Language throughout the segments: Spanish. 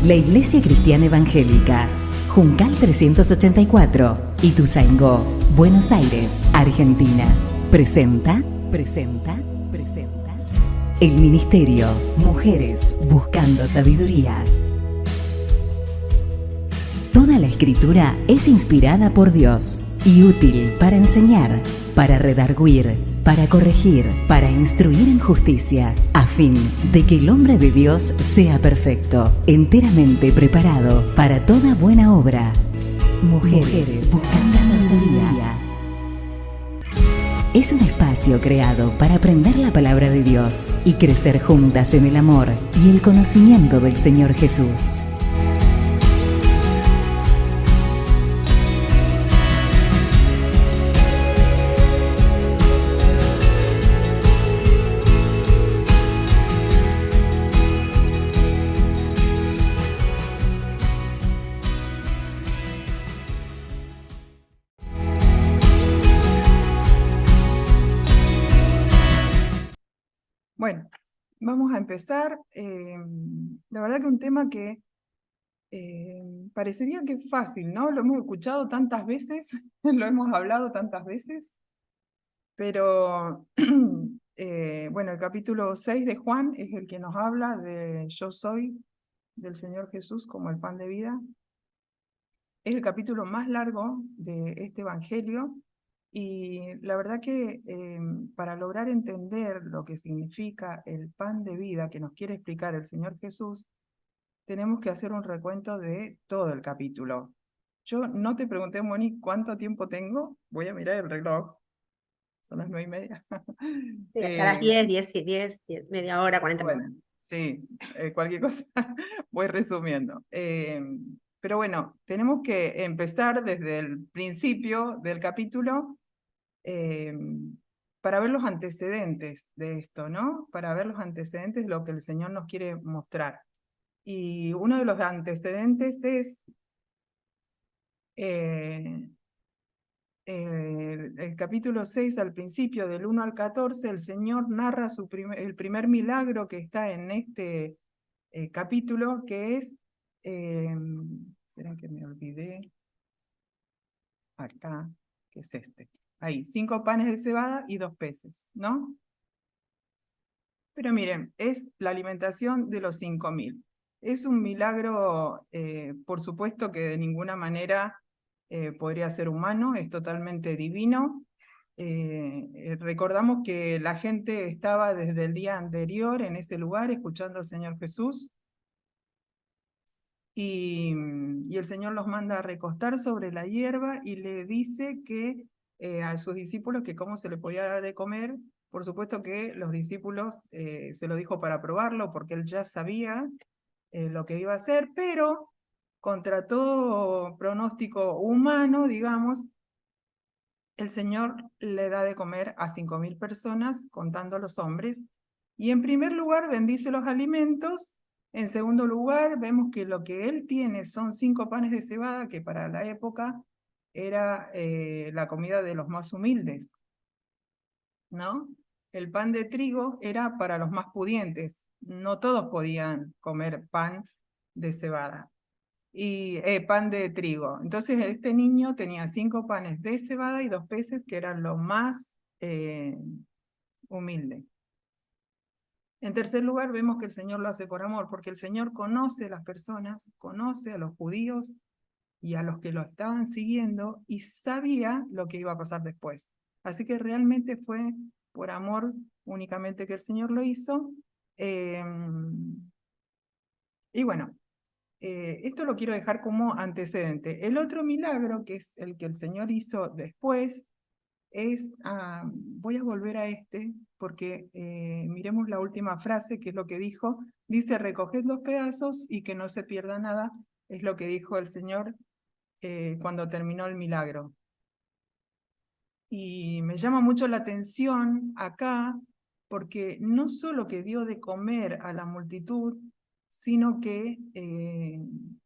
La Iglesia Cristiana Evangélica, Juncal 384, Ituzaingó, Buenos Aires, Argentina, presenta el Ministerio Mujeres Buscando Sabiduría. Toda la Escritura es inspirada por Dios y útil para enseñar, para redarguir, para corregir, para instruir en justicia, a fin de que el hombre de Dios sea perfecto, enteramente preparado para toda buena obra. Mujeres Buscando Sabiduría. Es un espacio creado para aprender la palabra de Dios y crecer juntas en el amor y el conocimiento del Señor Jesús. Bueno, vamos a empezar. La verdad que un tema que parecería que es fácil, ¿no? Lo hemos escuchado tantas veces, lo hemos hablado tantas veces, pero bueno, el capítulo 6 de Juan es el que nos habla de yo soy del Señor Jesús como el pan de vida. Es el capítulo más largo de este evangelio. Y la verdad que para lograr entender lo que significa el pan de vida que nos quiere explicar el Señor Jesús, tenemos que hacer un recuento de todo el capítulo. Yo no te pregunté, Moni, ¿cuánto tiempo tengo? Voy a mirar el reloj. Son las 9:30. Sí, hasta las 10, media hora, 40 minutos. Bueno, sí, cualquier cosa voy resumiendo. Pero bueno, tenemos que empezar desde el principio del capítulo para ver los antecedentes de esto, ¿no? Para ver los antecedentes de lo que el Señor nos quiere mostrar. Y uno de los antecedentes es el capítulo 6, al principio, del 1 al 14, el Señor narra el primer milagro que está en este capítulo, que es, esperen que me olvidé, acá, que es este. Ahí, 5 panes de cebada y 2 peces, ¿no? Pero miren, es la alimentación de los 5.000. Es un milagro, por supuesto que de ninguna manera podría ser humano, es totalmente divino. Recordamos que la gente estaba desde el día anterior en ese lugar escuchando al Señor Jesús. Y el Señor los manda a recostar sobre la hierba y le dice que a sus discípulos que cómo se le podía dar de comer. Por supuesto que los discípulos se lo dijo para probarlo, porque él ya sabía lo que iba a hacer, pero contra todo pronóstico humano, digamos, el Señor le da de comer a 5.000 personas, contando los hombres, y en primer lugar bendice los alimentos. En segundo lugar, vemos que lo que él tiene son 5 panes de cebada, que para la época era la comida de los más humildes, ¿no? El pan de trigo era para los más pudientes, no todos podían comer pan de cebada, y pan de trigo. Entonces este niño tenía 5 panes de cebada y 2 peces, que eran lo más humilde. En tercer lugar, vemos que el Señor lo hace por amor, porque el Señor conoce a las personas, conoce a los judíos y a los que lo estaban siguiendo, y sabía lo que iba a pasar después. Así que realmente fue por amor únicamente que el Señor lo hizo. Y bueno, esto lo quiero dejar como antecedente. El otro milagro, que es el que el Señor hizo después, es, voy a volver a este, porque miremos la última frase, que es lo que dijo. Dice, recoged los pedazos y que no se pierda nada. Es lo que dijo el Señor cuando terminó el milagro. Y me llama mucho la atención acá, porque no solo que dio de comer a la multitud, sino que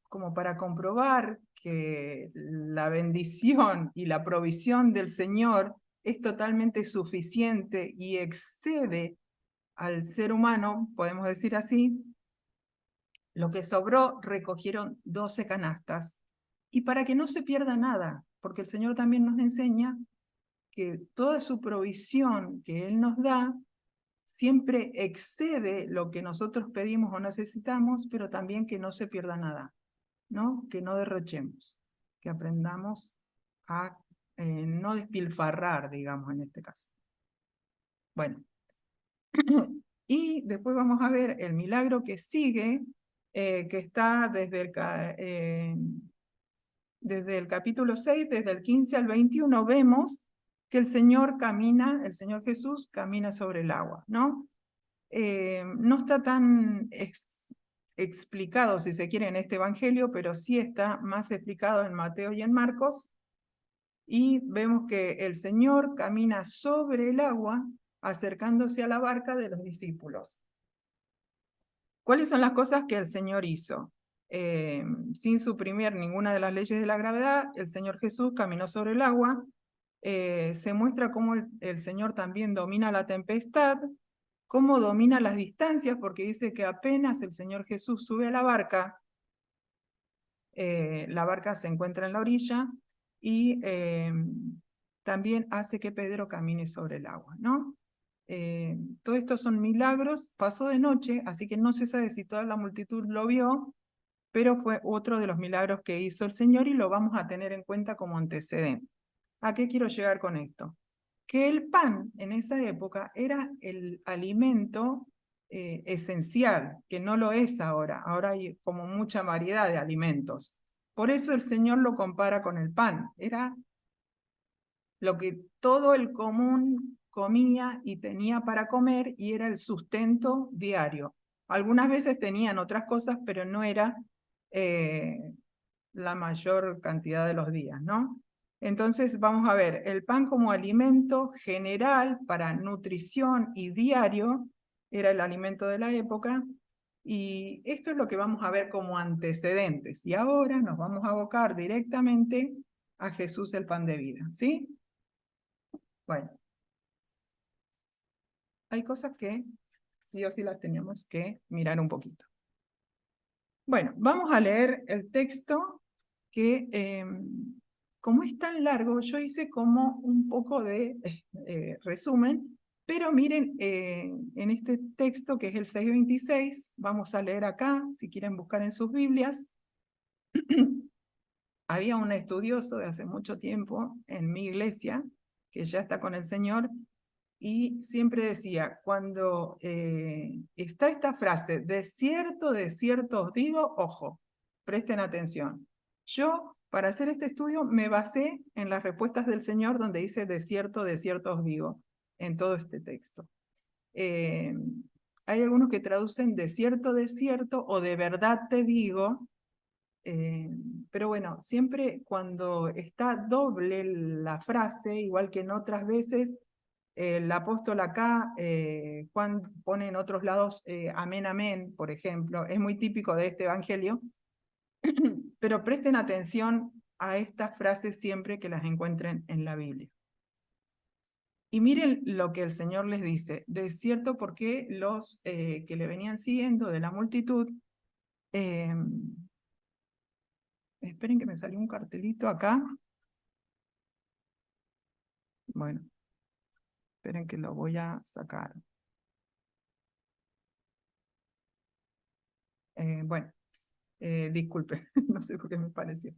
como para comprobar que la bendición y la provisión del Señor es totalmente suficiente y excede al ser humano, podemos decir así, Lo que sobró recogieron 12 canastas. Y para que no se pierda nada, porque el Señor también nos enseña que toda su provisión que Él nos da siempre excede lo que nosotros pedimos o necesitamos, pero también que no se pierda nada, ¿no? Que no derrochemos, que aprendamos a no despilfarrar, digamos, en este caso. Bueno, y después vamos a ver el milagro que sigue, que está desde el capítulo 6, desde el 15 al 21, vemos que el Señor Jesús camina sobre el agua, ¿no? No está tan explicado, si se quiere, en este evangelio, pero sí está más explicado en Mateo y en Marcos, y vemos que el Señor camina sobre el agua, acercándose a la barca de los discípulos. ¿Cuáles son las cosas que el Señor hizo? Sin suprimir ninguna de las leyes de la gravedad, el Señor Jesús caminó sobre el agua. Se muestra cómo el Señor también domina la tempestad, cómo domina las distancias, porque dice que apenas el Señor Jesús sube a la barca se encuentra en la orilla, y también hace que Pedro camine sobre el agua, ¿no? Todo esto son milagros, pasó de noche, así que no se sabe si toda la multitud lo vio, pero fue otro de los milagros que hizo el Señor y lo vamos a tener en cuenta como antecedente. ¿A qué quiero llegar con esto? Que el pan en esa época era el alimento esencial, que no lo es ahora. Ahora hay como mucha variedad de alimentos. Por eso el Señor lo compara con el pan. Era lo que todo el común comía y tenía para comer, y era el sustento diario. Algunas veces tenían otras cosas, pero no era la mayor cantidad de los días, ¿no? Entonces vamos a ver, el pan como alimento general para nutrición y diario era el alimento de la época, y esto es lo que vamos a ver como antecedentes. Y ahora nos vamos a abocar directamente a Jesús, el pan de vida, ¿sí? Bueno, hay cosas que sí o sí las tenemos que mirar un poquito. Bueno, vamos a leer el texto que, como es tan largo, yo hice como un poco de resumen, pero miren, en este texto que es el 6:26, vamos a leer acá, si quieren buscar en sus Biblias. Había un estudioso de hace mucho tiempo en mi iglesia, que ya está con el Señor, y siempre decía, cuando está esta frase, de cierto os digo, ojo, presten atención. Yo, para hacer este estudio, me basé en las respuestas del Señor, donde dice, de cierto os digo, en todo este texto. Hay algunos que traducen de cierto, o de verdad te digo, pero bueno, siempre cuando está doble la frase, igual que en otras veces, el apóstol acá, Juan pone en otros lados amén, amén, por ejemplo, es muy típico de este evangelio, pero presten atención a estas frases siempre que las encuentren en la Biblia. Y miren lo que el Señor les dice, de cierto, porque los que le venían siguiendo de la multitud, esperen que me salió un cartelito acá. Bueno, esperen que lo voy a sacar. Bueno, disculpe, no sé por qué me pareció.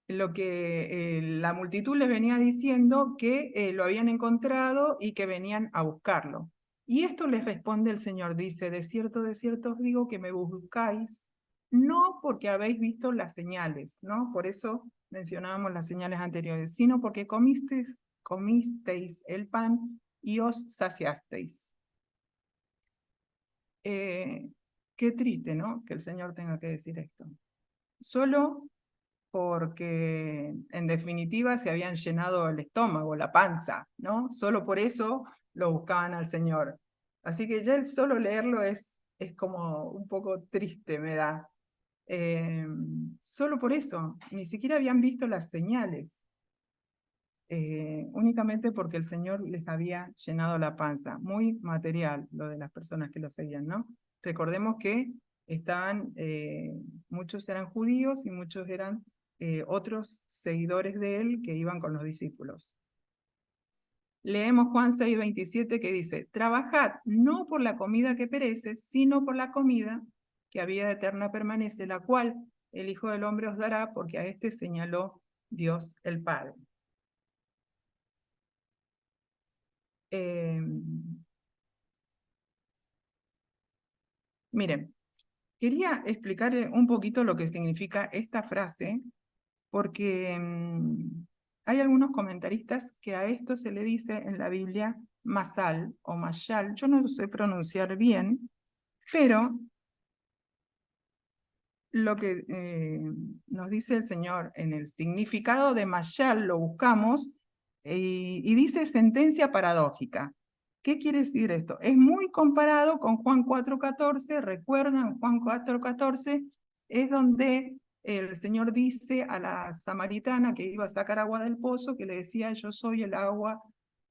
Lo que la multitud les venía diciendo que lo habían encontrado y que venían a buscarlo. Y esto les responde el Señor, dice, de cierto os digo que me buscáis, no porque habéis visto las señales, ¿no? Por eso mencionábamos las señales anteriores, sino porque comisteis el pan y os saciasteis. Qué triste, ¿no? Que el Señor tenga que decir esto. Solo porque en definitiva se habían llenado el estómago, la panza, ¿no? Solo por eso lo buscaban al Señor. Así que ya el solo leerlo es como un poco triste, me da. Solo por eso, ni siquiera habían visto las señales, únicamente porque el Señor les había llenado la panza. Muy material lo de las personas que lo seguían, ¿no? Recordemos que muchos eran judíos y muchos eran otros seguidores de él que iban con los discípulos. Leemos Juan 6:27 que dice: trabajad no por la comida que perece, sino por la comida que a vida eterna permanece, la cual el Hijo del Hombre os dará, porque a este señaló Dios el Padre. Miren, quería explicar un poquito lo que significa esta frase, porque hay algunos comentaristas que a esto se le dice en la Biblia masal o mashal. Yo no lo sé pronunciar bien, pero lo que nos dice el Señor en el significado de mashal lo buscamos y dice sentencia paradójica. ¿Qué quiere decir esto? Es muy comparado con Juan 4:14. ¿Recuerdan? Juan 4:14 es donde el Señor dice a la samaritana que iba a sacar agua del pozo, que le decía: yo soy el agua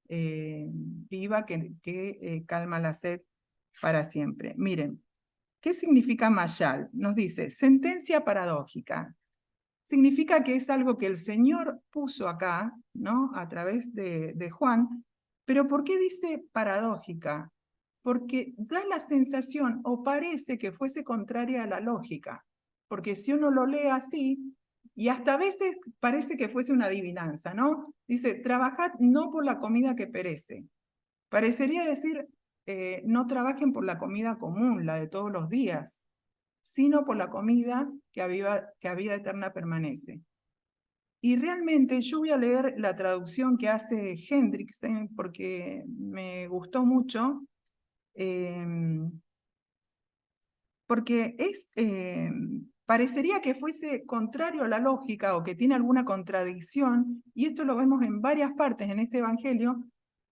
viva que calma la sed para siempre. Miren, ¿qué significa mashal? Nos dice sentencia paradójica. Significa que es algo que el Señor puso acá, ¿no? A través de Juan. Pero ¿por qué dice paradójica? Porque da la sensación o parece que fuese contraria a la lógica. Porque si uno lo lee así, y hasta a veces parece que fuese una adivinanza, ¿no? Dice: trabajad no por la comida que perece. Parecería decir, no trabajen por la comida común, la de todos los días, sino por la comida que a vida eterna permanece. Y realmente yo voy a leer la traducción que hace Hendrickson porque me gustó mucho, porque parecería que fuese contrario a la lógica o que tiene alguna contradicción, y esto lo vemos en varias partes en este evangelio.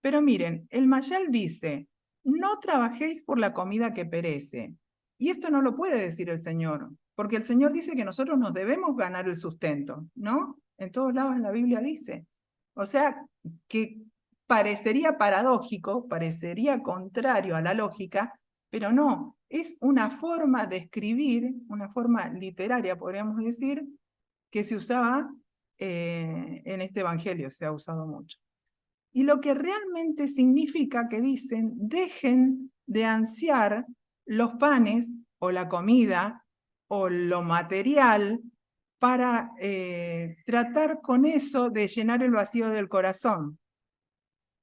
Pero miren, el Mayal dice: no trabajéis por la comida que perece. Y esto no lo puede decir el Señor, porque el Señor dice que nosotros nos debemos ganar el sustento, ¿no? En todos lados en la Biblia dice. O sea, que parecería paradójico, parecería contrario a la lógica, pero no, es una forma de escribir, una forma literaria, podríamos decir, que se usaba en este evangelio, se ha usado mucho. Y lo que realmente significa que dicen: dejen de ansiar los panes o la comida o lo material para tratar con eso de llenar el vacío del corazón.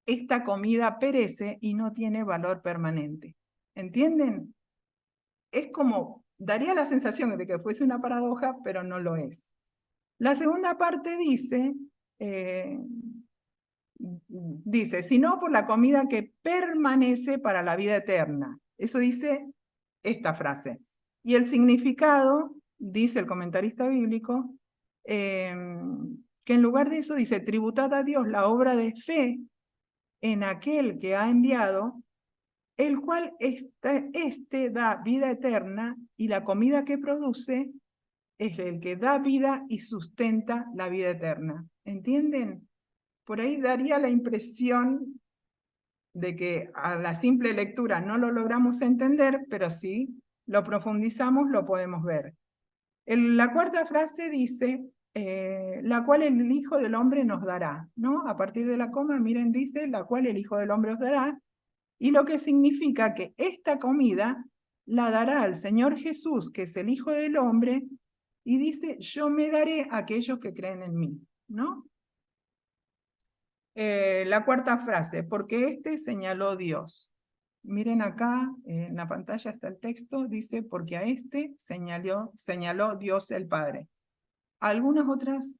Esta comida perece y no tiene valor permanente. ¿Entienden? Es como, daría la sensación de que fuese una paradoja, pero no lo es. La segunda parte dice, sino por la comida que permanece para la vida eterna. Eso dice esta frase. Y el significado, dice el comentarista bíblico, que en lugar de eso dice: tributad a Dios la obra de fe en aquel que ha enviado, el cual este da vida eterna, y la comida que produce es el que da vida y sustenta la vida eterna. ¿Entienden? Por ahí daría la impresión de que a la simple lectura no lo logramos entender, pero si lo profundizamos lo podemos ver. La cuarta frase dice: la cual el Hijo del Hombre nos dará, ¿no? A partir de la coma, miren, dice: la cual el Hijo del Hombre os dará. Y lo que significa que esta comida la dará el Señor Jesús, que es el Hijo del Hombre, y dice: yo me daré a aquellos que creen en mí, ¿no? La cuarta frase: porque este señaló Dios. Miren acá, en la pantalla está el texto, dice: porque a este señaló Dios el Padre. Algunas otras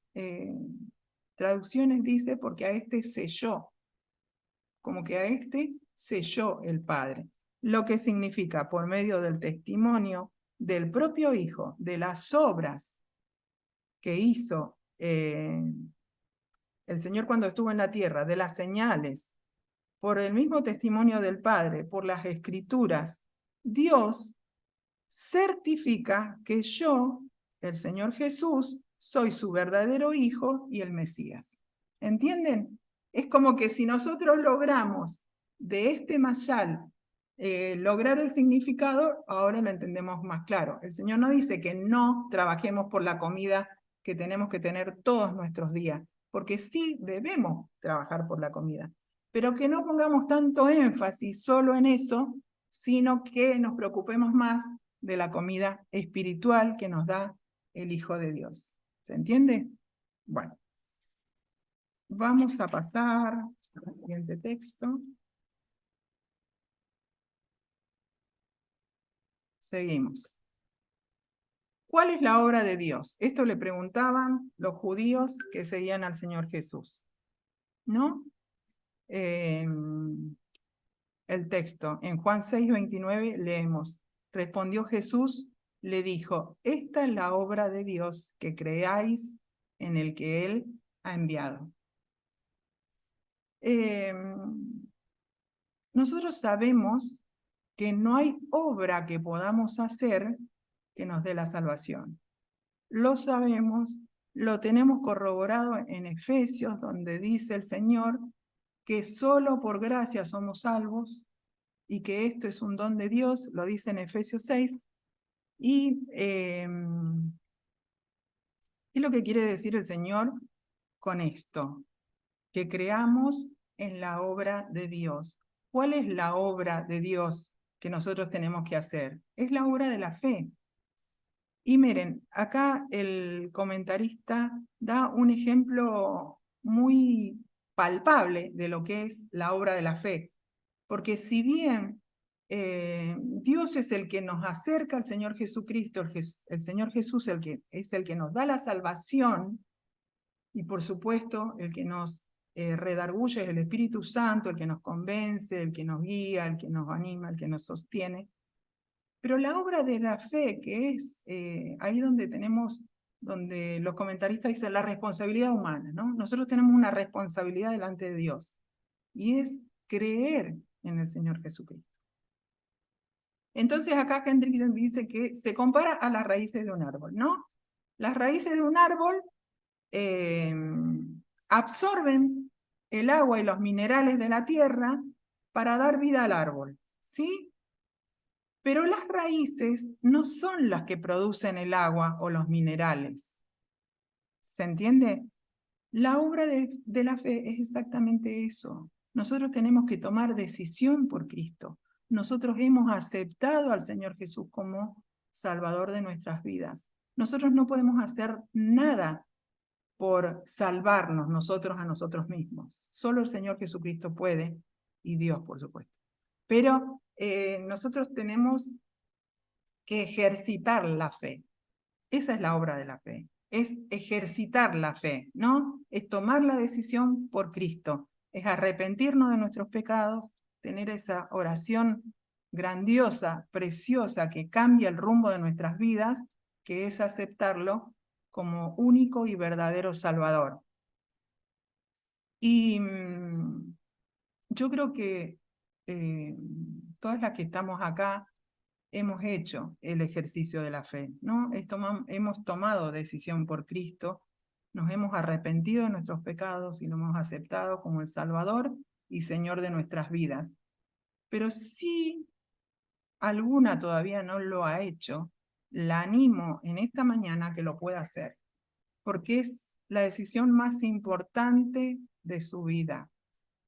traducciones dice: porque a este selló, como que a este selló el Padre. Lo que significa, por medio del testimonio del propio Hijo, de las obras que hizo el Señor cuando estuvo en la tierra, de las señales, por el mismo testimonio del Padre, por las Escrituras, Dios certifica que yo, el Señor Jesús, soy su verdadero Hijo y el Mesías. ¿Entienden? Es como que si nosotros logramos de este mashal lograr el significado, ahora lo entendemos más claro. El Señor no dice que no trabajemos por la comida que tenemos que tener todos nuestros días, porque sí debemos trabajar por la comida, pero que no pongamos tanto énfasis solo en eso, sino que nos preocupemos más de la comida espiritual que nos da el Hijo de Dios. ¿Se entiende? Bueno, vamos a pasar al siguiente texto. Seguimos. ¿Cuál es la obra de Dios? Esto le preguntaban los judíos que seguían al Señor Jesús, ¿no? El texto, en Juan 6:29 leemos, respondió Jesús, le dijo, esta es la obra de Dios, que creáis en el que Él ha enviado. Nosotros sabemos que no hay obra que podamos hacer que nos dé la salvación. Lo sabemos, lo tenemos corroborado en Efesios, donde dice el Señor que solo por gracia somos salvos y que esto es un don de Dios, lo dice en Efesios 6. Y ¿qué es lo que quiere decir el Señor con esto? Que creamos en la obra de Dios. ¿Cuál es la obra de Dios que nosotros tenemos que hacer? Es la obra de la fe. Y miren, acá el comentarista da un ejemplo muy palpable de lo que es la obra de la fe. Porque si bien Dios es el que nos acerca al Señor Jesucristo, el Señor Jesús es el que nos da la salvación, y por supuesto el que nos redarguye es el Espíritu Santo, el que nos convence, el que nos guía, el que nos anima, el que nos sostiene. Pero la obra de la fe, que es ahí donde los comentaristas dicen la responsabilidad humana, ¿no? Nosotros tenemos una responsabilidad delante de Dios, y es creer en el Señor Jesucristo. Entonces acá Hendriksen dice que se compara a las raíces de un árbol, ¿no? Las raíces de un árbol absorben el agua y los minerales de la tierra para dar vida al árbol, ¿sí? Pero las raíces no son las que producen el agua o los minerales. ¿Se entiende? La obra de la fe es exactamente eso. Nosotros tenemos que tomar decisión por Cristo. Nosotros hemos aceptado al Señor Jesús como Salvador de nuestras vidas. Nosotros no podemos hacer nada por salvarnos nosotros a nosotros mismos. Solo el Señor Jesucristo puede, y Dios, por supuesto. Pero nosotros tenemos que ejercitar la fe. Esa es la obra de la fe. Es ejercitar la fe, ¿no? Es tomar la decisión por Cristo. Es arrepentirnos de nuestros pecados, tener esa oración grandiosa, preciosa, que cambia el rumbo de nuestras vidas, que es aceptarlo como único y verdadero Salvador. Y yo creo que todas las que estamos acá hemos hecho el ejercicio de la fe, ¿no? Hemos tomado decisión por Cristo, nos hemos arrepentido de nuestros pecados y lo hemos aceptado como el Salvador y Señor de nuestras vidas. Pero si alguna todavía no lo ha hecho, la animo en esta mañana a que lo pueda hacer, porque es la decisión más importante de su vida,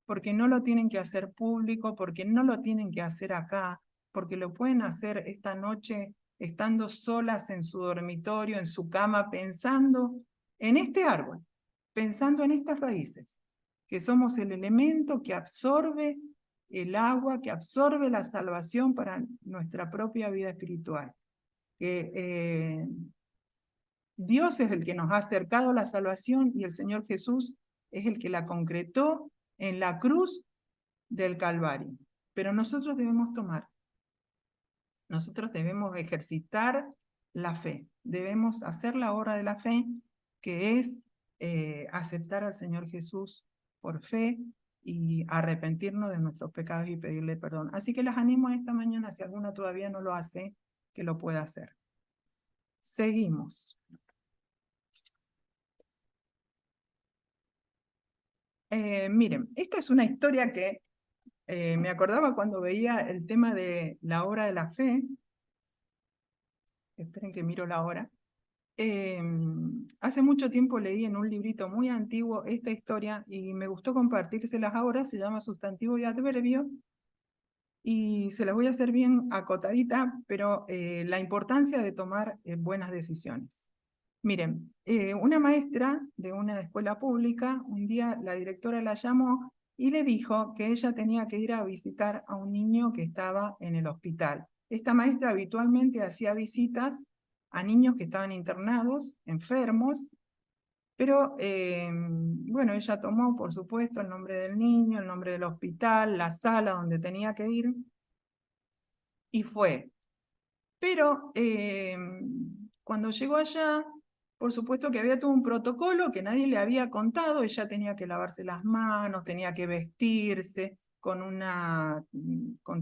porque no lo tienen que hacer público, porque no lo tienen que hacer acá, porque lo pueden hacer esta noche estando solas en su dormitorio, en su cama, pensando en este árbol, pensando en estas raíces, que somos el elemento que absorbe el agua, que absorbe la salvación para nuestra propia vida espiritual. Dios es el que nos ha acercado a la salvación y el Señor Jesús es el que la concretó en la cruz del Calvario. Pero nosotros debemos ejercitar la fe, debemos hacer la obra de la fe, que es aceptar al Señor Jesús por fe y arrepentirnos de nuestros pecados y pedirle perdón. Así que las animo esta mañana, si alguna todavía no lo hace, que lo pueda hacer. Seguimos. Miren, esta es una historia que Me acordaba cuando veía el tema de la hora de la fe. Esperen que miro la hora. Hace mucho tiempo leí en un librito muy antiguo esta historia y me gustó compartírselas ahora. Se llama Sustantivo y Adverbio y se las voy a hacer bien acotadita, pero la importancia de tomar buenas decisiones. Miren, una maestra de una escuela pública, un día la directora la llamó y le dijo que ella tenía que ir a visitar a un niño que estaba en el hospital. Esta maestra habitualmente hacía visitas a niños que estaban internados, enfermos, pero bueno, ella tomó, por supuesto, el nombre del niño, el nombre del hospital, la sala donde tenía que ir, y fue. Pero cuando llegó allá, por supuesto que había todo un protocolo que nadie le había contado. Ella tenía que lavarse las manos, tenía que vestirse con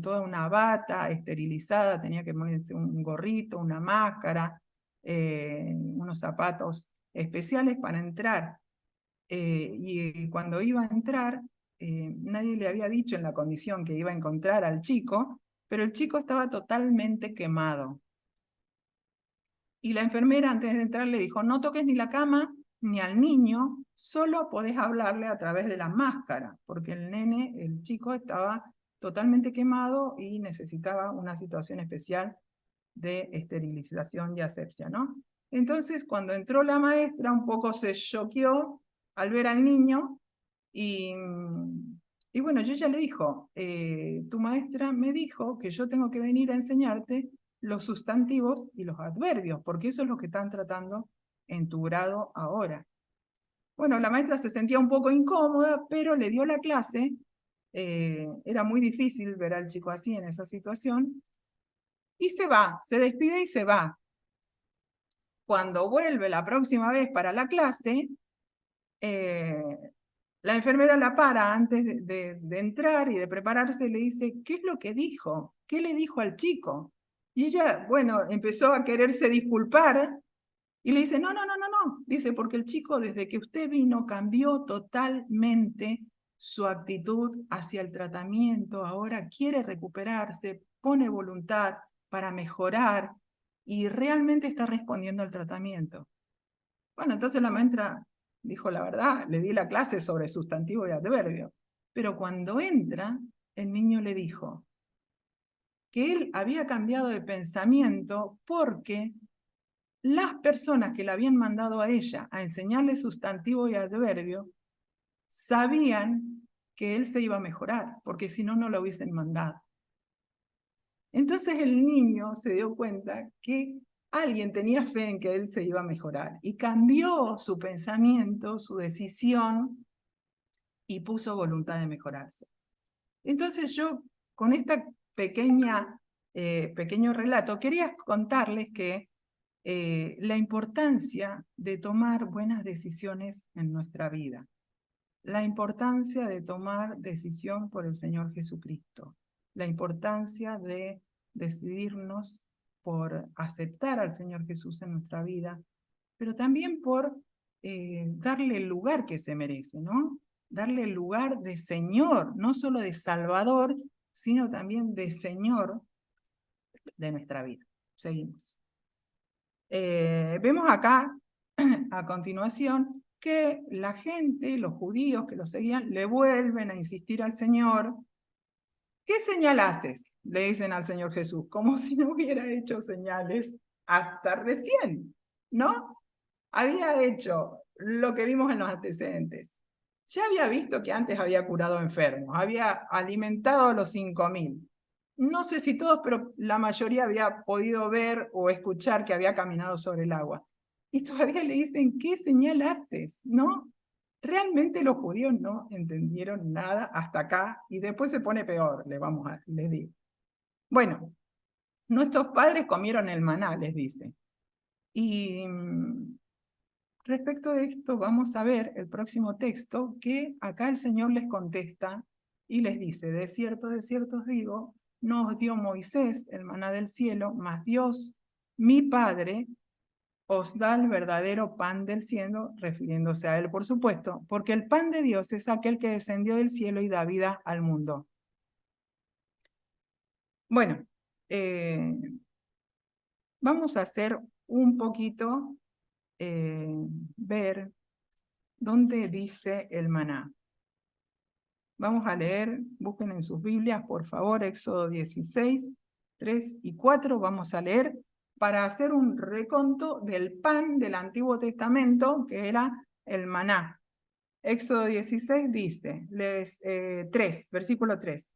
toda una bata esterilizada, tenía que ponerse un gorrito, una máscara, unos zapatos especiales para entrar. Y cuando iba a entrar, nadie le había dicho en la condición que iba a encontrar al chico, pero el chico estaba totalmente quemado. Y la enfermera antes de entrar le dijo, no toques ni la cama ni al niño, solo podés hablarle a través de la máscara, porque el chico estaba totalmente quemado y necesitaba una situación especial de esterilización y asepsia, ¿no? Entonces, cuando entró la maestra, un poco se choqueó al ver al niño y bueno, yo ya le dijo, tu maestra me dijo que yo tengo que venir a enseñarte los sustantivos y los adverbios, porque eso es lo que están tratando en tu grado ahora. Bueno, la maestra se sentía un poco incómoda, pero le dio la clase. Era muy difícil ver al chico así en esa situación. Y se va, se despide y se va. Cuando vuelve la próxima vez para la clase, la enfermera la para antes de entrar y de prepararse y le dice, ¿qué es lo que dijo? ¿Qué le dijo al chico? Y ella, bueno, empezó a quererse disculpar y le dice, no. Dice, porque el chico desde que usted vino cambió totalmente su actitud hacia el tratamiento. Ahora quiere recuperarse, pone voluntad para mejorar y realmente está respondiendo al tratamiento. Bueno, entonces la maestra dijo la verdad, le di la clase sobre sustantivo y adverbio. Pero cuando entra, el niño le dijo que él había cambiado de pensamiento porque las personas que le habían mandado a ella a enseñarle sustantivo y adverbio sabían que él se iba a mejorar, porque si no, no lo hubiesen mandado. Entonces el niño se dio cuenta que alguien tenía fe en que él se iba a mejorar y cambió su pensamiento, su decisión y puso voluntad de mejorarse. Entonces yo, con este pequeño relato, quería contarles que la importancia de tomar buenas decisiones en nuestra vida, la importancia de tomar decisión por el Señor Jesucristo, la importancia de decidirnos por aceptar al Señor Jesús en nuestra vida, pero también por darle el lugar que se merece, ¿no? Darle el lugar de Señor, no solo de Salvador, sino también de Señor de nuestra vida. Seguimos. Vemos acá, a continuación, que la gente, los judíos que lo seguían, le vuelven a insistir al Señor. ¿Qué señal haces? Le dicen al Señor Jesús, como si no hubiera hecho señales hasta recién, ¿no? Había hecho lo que vimos en los antecedentes. Ya había visto que antes había curado enfermos, había alimentado a los 5.000. No sé si todos, pero la mayoría había podido ver o escuchar que había caminado sobre el agua. Y todavía le dicen, ¿qué señal haces? ¿No? Realmente los judíos no entendieron nada hasta acá y después se pone peor, les digo. Bueno, nuestros padres comieron el maná, les dice. Y respecto de esto vamos a ver el próximo texto que acá el Señor les contesta y les dice, de cierto os digo, no os dio Moisés el maná del cielo, mas Dios, mi Padre, os da el verdadero pan del cielo, refiriéndose a él, por supuesto, porque el pan de Dios es aquel que descendió del cielo y da vida al mundo. Bueno, vamos a hacer un poquito, ver dónde dice el maná. Vamos a leer, busquen en sus Biblias, por favor, Éxodo 16, 3 y 4. Vamos a leer para hacer un reconto del pan del Antiguo Testamento, que era el maná. Éxodo 16 dice, 3, versículo 3.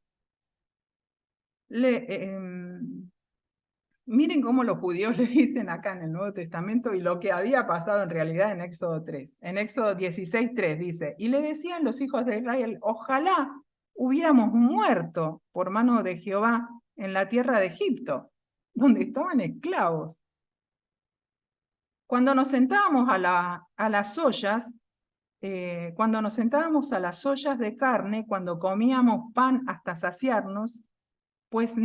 Miren cómo los judíos le dicen acá en el Nuevo Testamento y lo que había pasado en realidad en Éxodo 3. En Éxodo 16, 3 dice, y le decían los hijos de Israel, ojalá hubiéramos muerto por mano de Jehová en la tierra de Egipto, donde estaban esclavos. Cuando nos sentábamos a las ollas, cuando nos sentábamos a las ollas de carne, cuando comíamos pan hasta saciarnos, pues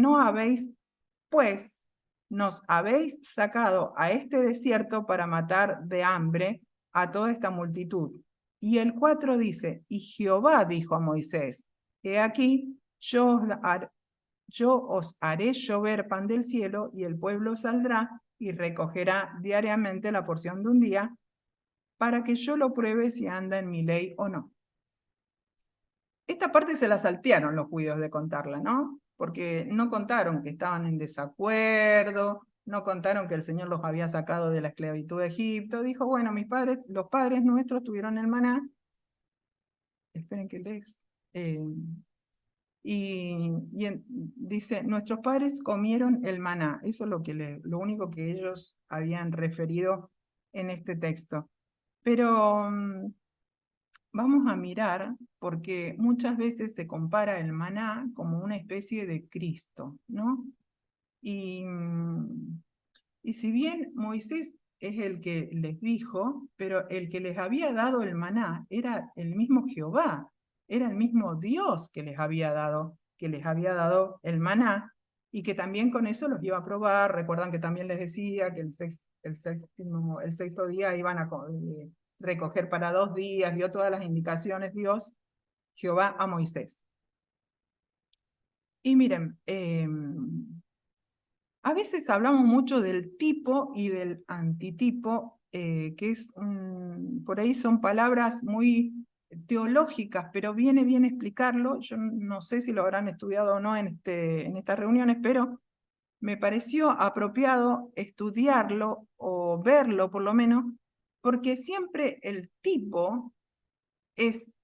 nos habéis sacado a este desierto para matar de hambre a toda esta multitud. Y el 4 dice, y Jehová dijo a Moisés, he aquí, yo os haré llover pan del cielo, y el pueblo saldrá y recogerá diariamente la porción de un día, para que yo lo pruebe si anda en mi ley o no. Esta parte se la saltearon los judíos de contarla, ¿no? Porque no contaron que estaban en desacuerdo, no contaron que el Señor los había sacado de la esclavitud de Egipto. Dijo, bueno, los padres nuestros tuvieron el maná. Esperen que lees. Dice, nuestros padres comieron el maná. Eso es lo único que ellos habían referido en este texto. Pero vamos a mirar, porque muchas veces se compara el maná como una especie de Cristo, ¿no? Y si bien Moisés es el que les dijo, pero el que les había dado el maná era el mismo Jehová, era el mismo Dios que les había dado el maná, y que también con eso los iba a probar. Recuerdan que también les decía que el sexto día iban a recoger para 2 días, dio todas las indicaciones Dios, Jehová, a Moisés. Y miren, a veces hablamos mucho del tipo y del antitipo, que es, por ahí son palabras muy teológicas, pero viene bien explicarlo. Yo no sé si lo habrán estudiado o no en estas reuniones, pero me pareció apropiado estudiarlo o verlo por lo menos, porque siempre el tipo es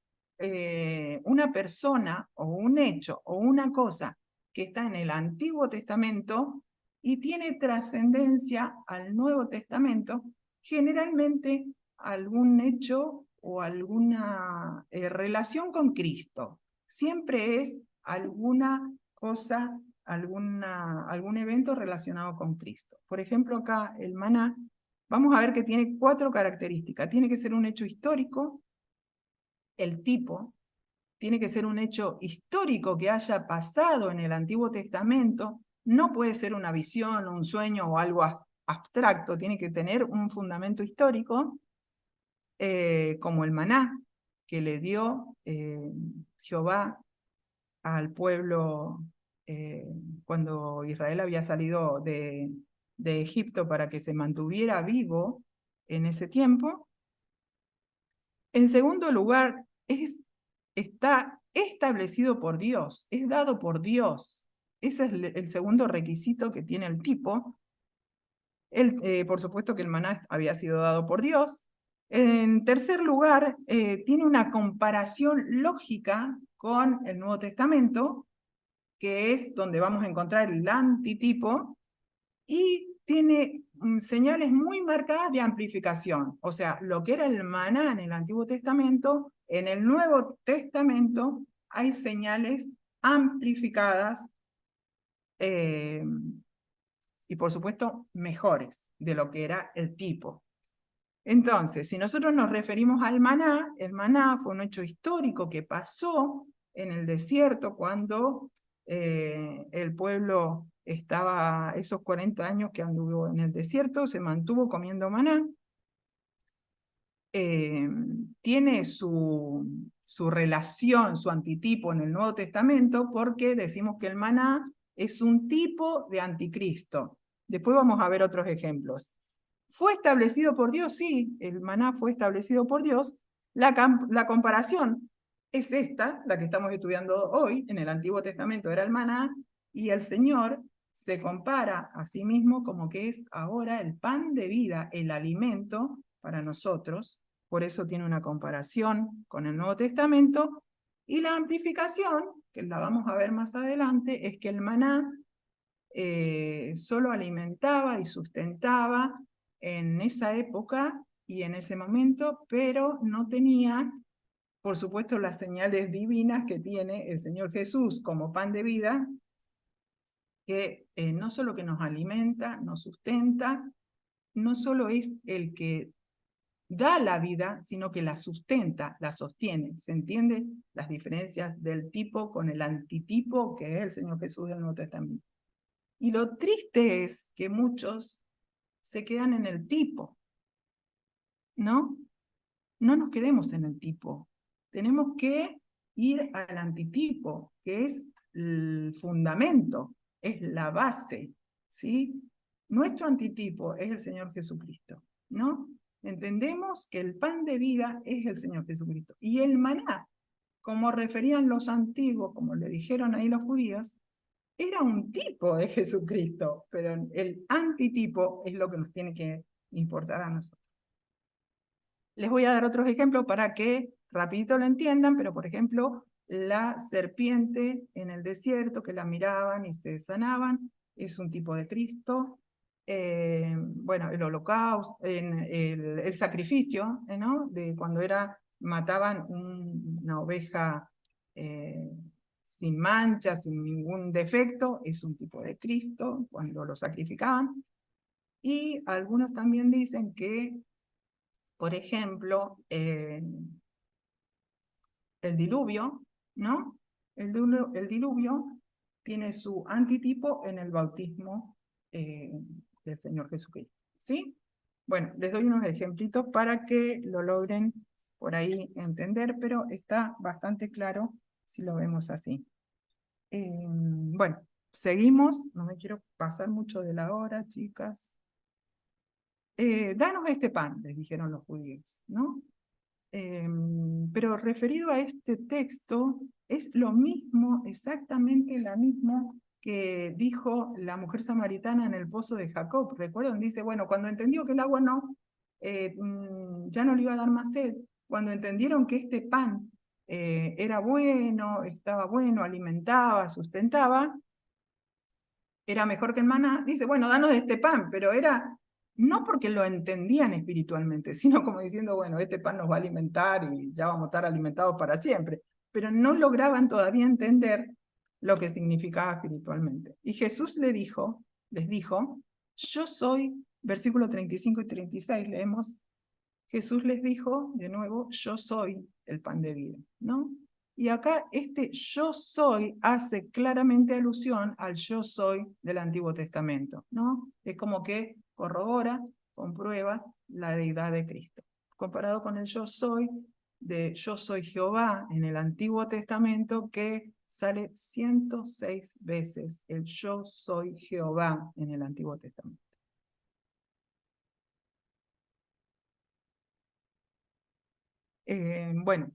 una persona o un hecho o una cosa que está en el Antiguo Testamento y tiene trascendencia al Nuevo Testamento, generalmente algún hecho o alguna relación con Cristo. Siempre es alguna cosa, algún evento relacionado con Cristo. Por ejemplo, acá el maná, vamos a ver que tiene 4 características. Tiene que ser un hecho histórico, el tipo tiene que ser un hecho histórico que haya pasado en el Antiguo Testamento, no puede ser una visión, un sueño o algo abstracto, tiene que tener un fundamento histórico, como el maná que le dio Jehová al pueblo cuando Israel había salido de Egipto para que se mantuviera vivo en ese tiempo. En segundo lugar, está establecido por Dios, es dado por Dios. Ese es el segundo requisito que tiene el tipo. Por supuesto que el maná había sido dado por Dios. En tercer lugar, tiene una comparación lógica con el Nuevo Testamento, que es donde vamos a encontrar el antitipo, y tiene señales muy marcadas de amplificación. O sea, lo que era el maná en el Antiguo Testamento, en el Nuevo Testamento hay señales amplificadas y por supuesto mejores de lo que era el tipo. Entonces, si nosotros nos referimos al maná, el maná fue un hecho histórico que pasó en el desierto cuando el pueblo estaba esos 40 años que anduvo en el desierto, se mantuvo comiendo maná. Tiene su relación, su antitipo en el Nuevo Testamento, porque decimos que el maná es un tipo de anticristo. Después vamos a ver otros ejemplos. ¿Fue establecido por Dios? Sí, el maná fue establecido por Dios. La comparación es esta, la que estamos estudiando hoy. En el Antiguo Testamento era el maná, y el Señor se compara a sí mismo como que es ahora el pan de vida, el alimento para nosotros. Por eso tiene una comparación con el Nuevo Testamento. Y la amplificación, que la vamos a ver más adelante, es que el maná solo alimentaba y sustentaba en esa época y en ese momento, pero no tenía, por supuesto, las señales divinas que tiene el Señor Jesús como pan de vida, que no solo que nos alimenta, nos sustenta, no solo es el que da la vida, sino que la sustenta, la sostiene. ¿Se entiende las diferencias del tipo con el antitipo que es el Señor Jesús del Nuevo Testamento? Y lo triste es que muchos se quedan en el tipo, ¿no? No nos quedemos en el tipo. Tenemos que ir al antitipo, que es el fundamento, es la base, ¿sí? Nuestro antitipo es el Señor Jesucristo, ¿no? Entendemos que el pan de vida es el Señor Jesucristo. Y el maná, como referían los antiguos, como le dijeron ahí los judíos, era un tipo de Jesucristo, pero el antitipo es lo que nos tiene que importar a nosotros. Les voy a dar otros ejemplos para que rapidito lo entiendan, pero por ejemplo, la serpiente en el desierto, que la miraban y se sanaban, es un tipo de Cristo. Bueno, el holocausto, el sacrificio, ¿no? De cuando mataban una oveja sin mancha, sin ningún defecto, es un tipo de Cristo cuando lo sacrificaban. Y algunos también dicen que, por ejemplo, el diluvio, ¿no? El diluvio tiene su antitipo en el bautismo del Señor Jesucristo, ¿sí? Bueno, les doy unos ejemplitos para que lo logren por ahí entender, pero está bastante claro si lo vemos así. Bueno, seguimos, no me quiero pasar mucho de la hora, chicas. Danos este pan, les dijeron los judíos, ¿no? Pero referido a este texto, es lo mismo, exactamente lo mismo que dijo la mujer samaritana en el pozo de Jacob. ¿Recuerdan? Dice, bueno, cuando entendió que el agua ya no le iba a dar más sed, cuando entendieron que este pan era bueno, estaba bueno, alimentaba, sustentaba, era mejor que el maná, dice, bueno, danos de este pan, pero era no porque lo entendían espiritualmente, sino como diciendo, bueno, este pan nos va a alimentar y ya vamos a estar alimentados para siempre, pero no lograban todavía entender lo que significaba espiritualmente. Y Jesús les dijo, yo soy, versículo 35 y 36, leemos, Jesús les dijo, de nuevo, yo soy el pan de vida, ¿no? Y acá este yo soy hace claramente alusión al yo soy del Antiguo Testamento, ¿no? Es como que corrobora, comprueba la deidad de Cristo. Comparado con el yo soy de yo soy Jehová en el Antiguo Testamento, que sale 106 veces el yo soy Jehová en el Antiguo Testamento. Bueno,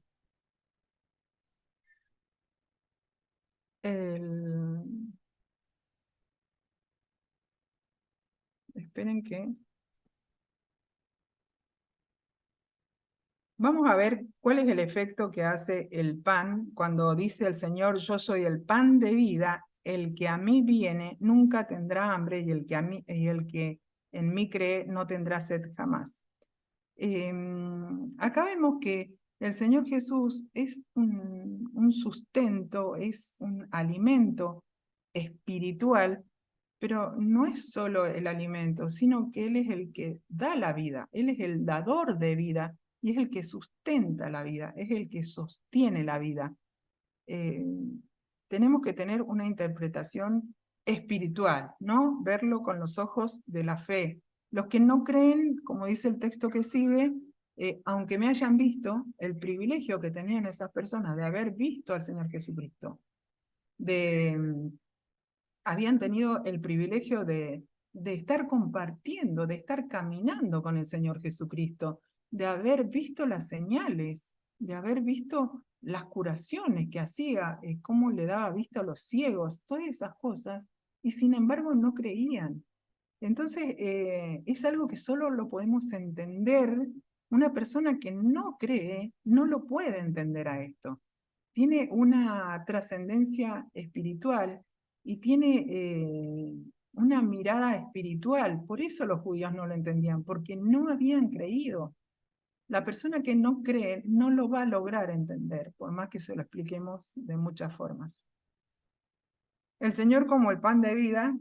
esperen que... Vamos a ver cuál es el efecto que hace el pan cuando dice el Señor, yo soy el pan de vida, el que a mí viene nunca tendrá hambre y el que en mí cree no tendrá sed jamás. Acá vemos que el Señor Jesús es un sustento, es un alimento espiritual, pero no es solo el alimento, sino que Él es el que da la vida, Él es el dador de vida y es el que sustenta la vida, es el que sostiene la vida. Tenemos que tener una interpretación espiritual, ¿no? Verlo con los ojos de la fe. Los que no creen, como dice el texto que sigue, aunque me hayan visto, el privilegio que tenían esas personas de haber visto al Señor Jesucristo, de habían tenido el privilegio de estar compartiendo, de estar caminando con el Señor Jesucristo, de haber visto las señales, de haber visto las curaciones que hacía, cómo le daba vista a los ciegos, todas esas cosas, y sin embargo no creían. Entonces, es algo que solo lo podemos entender. Una persona que no cree no lo puede entender a esto. Tiene una trascendencia espiritual y tiene una mirada espiritual. Por eso los judíos no lo entendían, porque no habían creído. La persona que no cree no lo va a lograr entender, por más que se lo expliquemos de muchas formas. El Señor, como el pan de vida,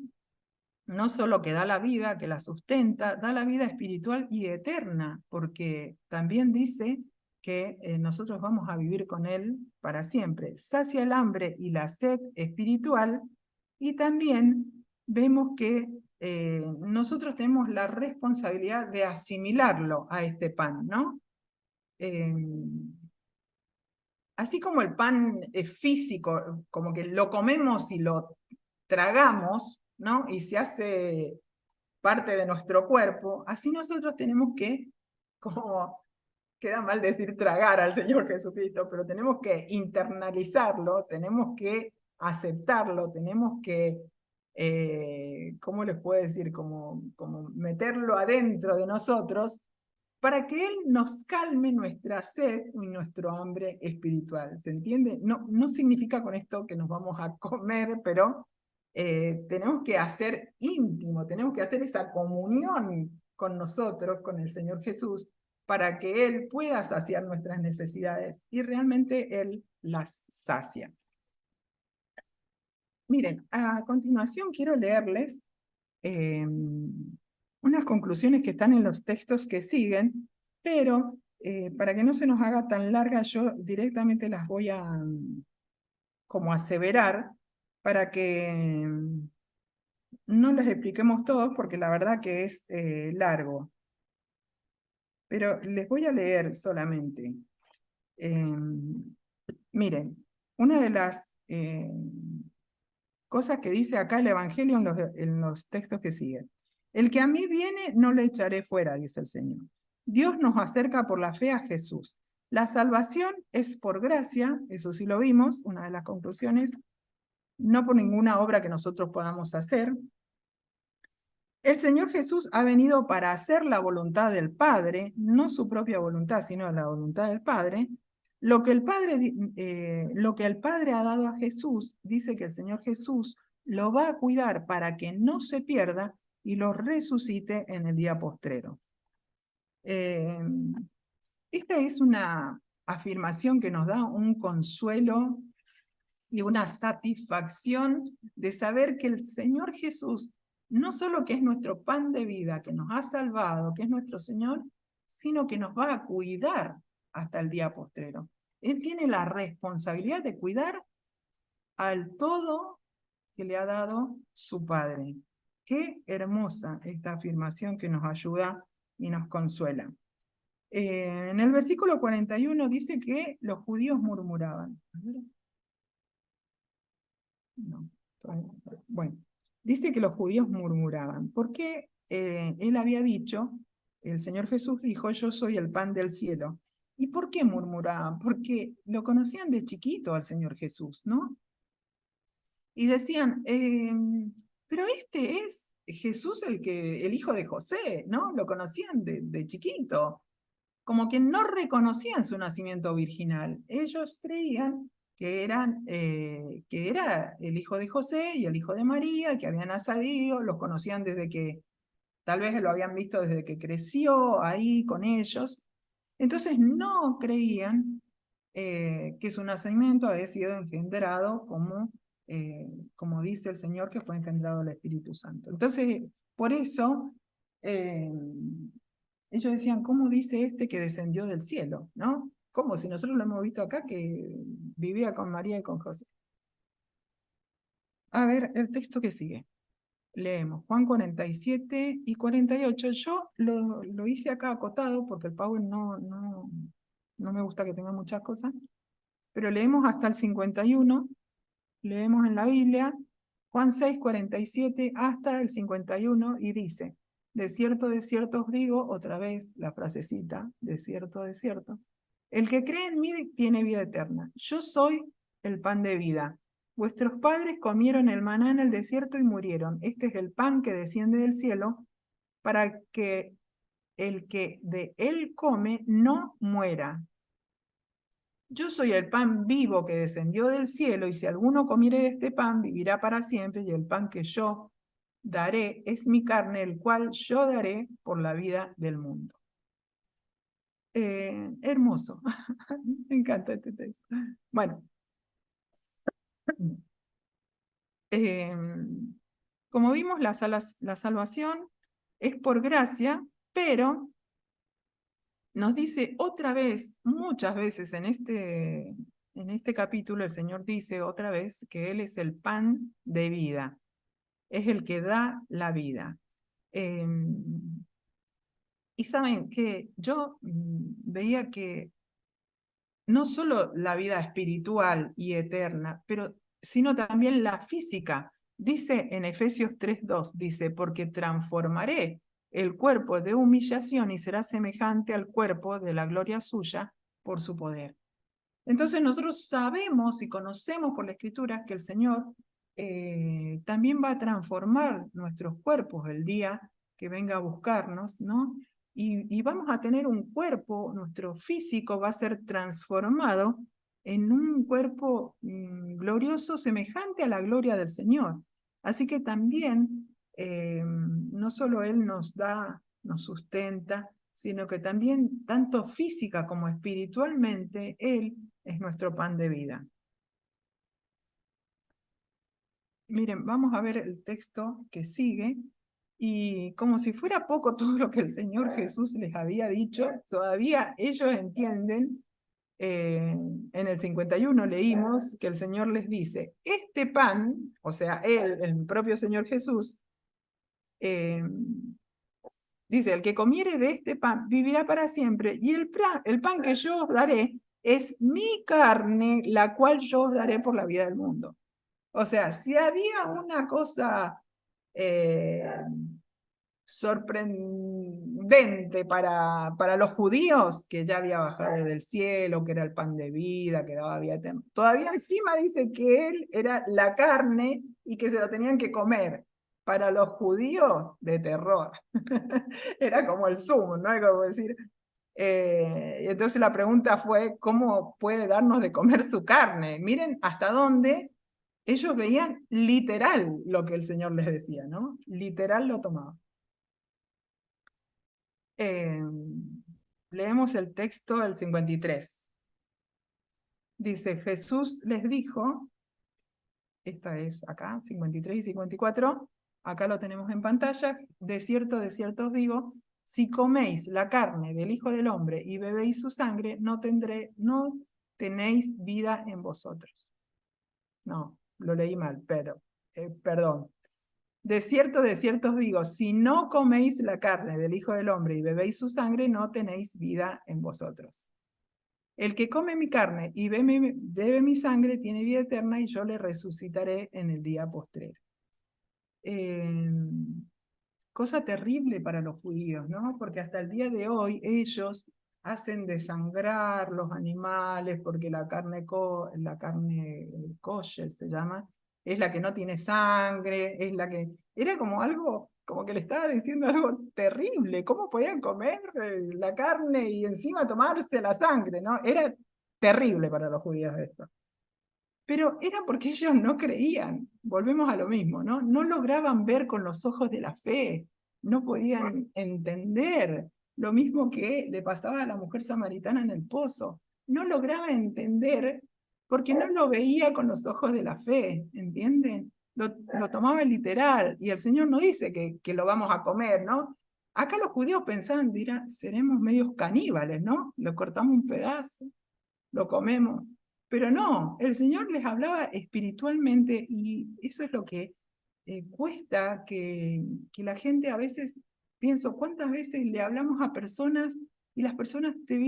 no solo que da la vida, que la sustenta, da la vida espiritual y eterna, porque también dice que nosotros vamos a vivir con Él para siempre. Sacia el hambre y la sed espiritual, y también vemos que nosotros tenemos la responsabilidad de asimilarlo a este pan, ¿no? Así como el pan es físico, como que lo comemos y lo tragamos, ¿no? Y se hace parte de nuestro cuerpo, así nosotros tenemos que, como queda mal decir tragar al Señor Jesucristo, pero tenemos que internalizarlo, tenemos que aceptarlo, tenemos que, ¿cómo les puedo decir? Como meterlo adentro de nosotros para que Él nos calme nuestra sed y nuestro hambre espiritual. ¿Se entiende? No, no significa con esto que nos vamos a comer, pero tenemos que hacer íntimo, tenemos que hacer esa comunión con nosotros, con el Señor Jesús, para que Él pueda saciar nuestras necesidades y realmente Él las sacia. Miren, a continuación quiero leerles unas conclusiones que están en los textos que siguen, pero para que no se nos haga tan larga, yo directamente las voy a como aseverar para que no las expliquemos todos, porque la verdad que es largo. Pero les voy a leer solamente. Miren, una de las cosas que dice acá el Evangelio en los textos que siguen. El que a mí viene, no le echaré fuera, dice el Señor. Dios nos acerca por la fe a Jesús. La salvación es por gracia, eso sí lo vimos, una de las conclusiones, no por ninguna obra que nosotros podamos hacer. El Señor Jesús ha venido para hacer la voluntad del Padre, no su propia voluntad, sino la voluntad del Padre. Lo que el Padre ha dado a Jesús, dice que el Señor Jesús lo va a cuidar para que no se pierda y lo resucite en el día postrero. Esta es una afirmación que nos da un consuelo y una satisfacción de saber que el Señor Jesús no solo que es nuestro pan de vida, que nos ha salvado, que es nuestro Señor, sino que nos va a cuidar hasta el día postrero. Él tiene la responsabilidad de cuidar al todo que le ha dado su Padre. Qué hermosa esta afirmación que nos ayuda y nos consuela. En el versículo 41 dice que los judíos murmuraban. No, bueno, dice que los judíos murmuraban, porque él había dicho, el Señor Jesús dijo, yo soy el pan del cielo. ¿Y por qué murmuraban? Porque lo conocían de chiquito al Señor Jesús, ¿no? Y decían, pero este es Jesús el hijo de José, ¿no? Lo conocían de chiquito. Como que no reconocían su nacimiento virginal. Ellos creían que era el hijo de José y el hijo de María, que habían nacido, los conocían desde que, tal vez lo habían visto desde que creció ahí con ellos. Entonces no creían que su nacimiento había sido engendrado como dice el Señor, que fue engendrado el Espíritu Santo. Entonces, por eso, ellos decían, ¿cómo dice este que descendió del cielo? ¿No? Como si nosotros lo hemos visto acá, que vivía con María y con José. A ver, el texto que sigue. Leemos Juan 47 y 48. Yo lo hice acá acotado porque el PowerPoint no me gusta que tenga muchas cosas, pero leemos hasta el 51, leemos en la Biblia, Juan 6, 47 hasta el 51, y dice: de cierto os digo, otra vez la frasecita, de cierto, el que cree en mí tiene vida eterna. Yo soy el pan de vida. Vuestros padres comieron el maná en el desierto y murieron. Este es el pan que desciende del cielo, para que el que de él come no muera. Yo soy el pan vivo que descendió del cielo, y si alguno comiere de este pan, vivirá para siempre, y el pan que yo daré es mi carne, el cual yo daré por la vida del mundo. Hermoso. Me encanta este texto. Bueno. Como vimos, la salvación es por gracia, pero nos dice otra vez, muchas veces en este capítulo, el Señor dice otra vez que Él es el pan de vida, es el que da la vida. Y saben que yo veía que no solo la vida espiritual y eterna, sino también la física. Dice en Efesios 3:2, dice: porque transformaré el cuerpo de humillación y será semejante al cuerpo de la gloria suya por su poder. Entonces nosotros sabemos y conocemos por la Escritura que el Señor también va a transformar nuestros cuerpos el día que venga a buscarnos, ¿no? Y vamos a tener un cuerpo, nuestro físico va a ser transformado en un cuerpo glorioso, semejante a la gloria del Señor. Así que también, no solo Él nos da, nos sustenta, sino que también, tanto física como espiritualmente, Él es nuestro pan de vida. Miren, vamos a ver el texto que sigue, y como si fuera poco todo lo que el Señor Jesús les había dicho, todavía ellos entienden. En el 51 leímos que el Señor les dice: este pan, o sea, Él, el propio Señor Jesús, dice: el que comiere de este pan vivirá para siempre, y el pan que yo os daré es mi carne, la cual yo os daré por la vida del mundo. O sea, si había una cosa sorprendente para los judíos, que ya había bajado del cielo, que era el pan de vida, que daba vida eterna, todavía encima dice que Él era la carne y que se lo tenían que comer. Para los judíos, de terror. Era como el sumo, ¿no? Como decir. Entonces la pregunta fue: ¿cómo puede darnos de comer su carne? Miren hasta dónde ellos veían literal lo que el Señor les decía, ¿no? Literal lo tomaban. Leemos el texto del 53. Dice: Jesús les dijo, esta es acá, 53 y 54, acá lo tenemos en pantalla: de cierto os digo, si coméis la carne del Hijo del Hombre y bebéis su sangre, no tenéis vida en vosotros. No, lo leí mal, pero, perdón. De cierto os digo, si no coméis la carne del Hijo del Hombre y bebéis su sangre, no tenéis vida en vosotros. El que come mi carne y bebe mi sangre tiene vida eterna, y yo le resucitaré en el día postrero. Cosa terrible para los judíos, ¿no? Porque hasta el día de hoy ellos hacen desangrar los animales, porque la carne kosher se llama, es la que no tiene sangre, es la que... Era como algo, como que le estaba diciendo algo terrible. ¿Cómo podían comer la carne y encima tomarse la sangre, no? Era terrible para los judíos esto. Pero era porque ellos no creían. Volvemos a lo mismo, ¿no? No lograban ver con los ojos de la fe, no podían entender. Lo mismo que le pasaba a la mujer samaritana en el pozo. No lograba entender porque no lo veía con los ojos de la fe, ¿entienden? Lo tomaba literal, y el Señor no dice que lo vamos a comer, ¿no? Acá los judíos pensaban: dirán, seremos medios caníbales, ¿no? Lo cortamos un pedazo, lo comemos. Pero no, el Señor les hablaba espiritualmente, y eso es lo que cuesta que la gente a veces... Pienso, ¿cuántas veces le hablamos a personas y las personas te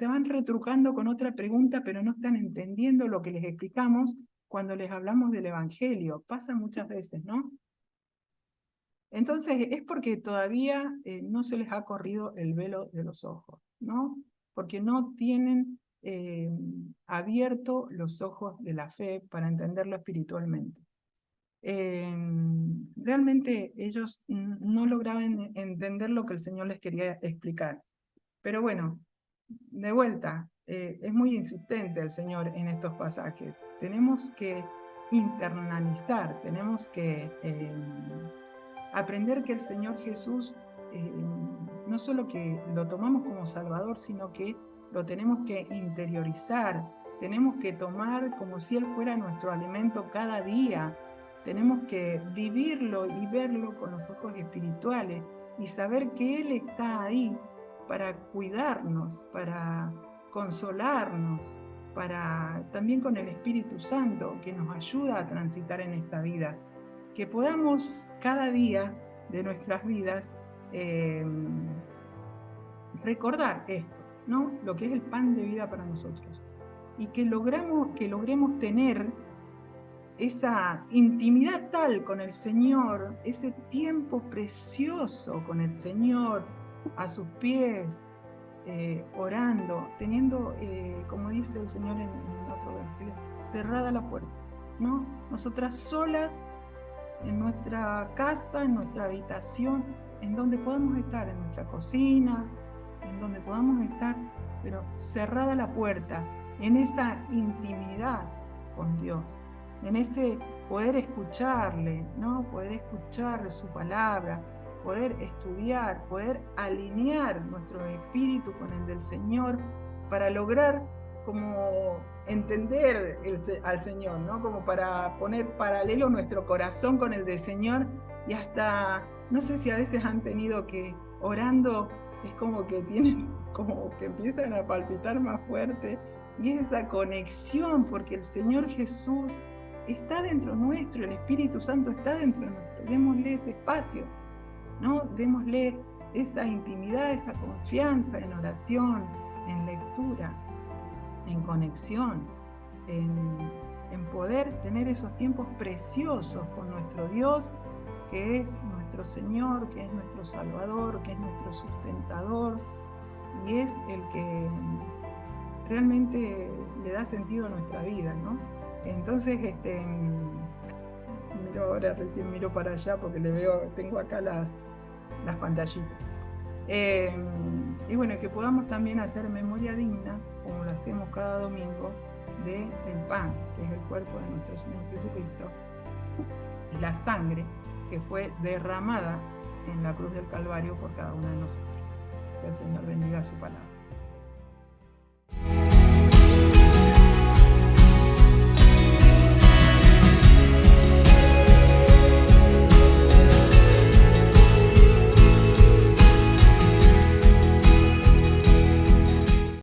van retrucando con otra pregunta, pero no están entendiendo lo que les explicamos, cuando les hablamos del Evangelio. Pasa muchas veces, ¿no? Entonces es porque todavía no se les ha corrido el velo de los ojos, ¿no? Porque no tienen abierto los ojos de la fe para entenderlo espiritualmente. Realmente ellos no lograban entender lo que el Señor les quería explicar. Pero bueno, de vuelta, es muy insistente el Señor en estos pasajes. Tenemos que internalizar, tenemos que aprender que el Señor Jesús no solo que lo tomamos como Salvador, sino que lo tenemos que interiorizar, tenemos que tomar como si Él fuera nuestro alimento cada día, tenemos que vivirlo y verlo con los ojos espirituales y saber que Él está ahí para cuidarnos, para consolarnos, para también con el Espíritu Santo que nos ayuda a transitar en esta vida. Que podamos cada día de nuestras vidas recordar esto, ¿no? Lo que es el pan de vida para nosotros. Y que logremos tener esa intimidad tal con el Señor, ese tiempo precioso con el Señor, a sus pies, orando, teniendo, como dice el Señor en otro evangelio, cerrada la puerta, ¿no? Nosotras solas, en nuestra casa, en nuestra habitación, en donde podamos estar, en nuestra cocina, en donde podamos estar, pero cerrada la puerta, en esa intimidad con Dios, en ese poder escucharle, ¿no? Poder escuchar su palabra, poder estudiar, poder alinear nuestro espíritu con el del Señor para lograr como entender al Señor, ¿no? Como para poner paralelo nuestro corazón con el del Señor y hasta, no sé si a veces han tenido que orando, es como que tienen, como que empiezan a palpitar más fuerte y esa conexión porque el Señor Jesús está dentro nuestro, el Espíritu Santo está dentro nuestro, démosle ese espacio, ¿no? Démosle esa intimidad, esa confianza en oración, en lectura, en conexión, en poder tener esos tiempos preciosos con nuestro Dios, que es nuestro Señor, que es nuestro Salvador, que es nuestro sustentador, y es el que realmente le da sentido a nuestra vida, ¿no? Entonces, recién miro para allá porque tengo acá las pantallitas. Y bueno, que podamos también hacer memoria digna, como lo hacemos cada domingo, del pan, que es el cuerpo de nuestro Señor Jesucristo, y la sangre que fue derramada en la cruz del Calvario por cada uno de nosotros. Que el Señor bendiga su palabra.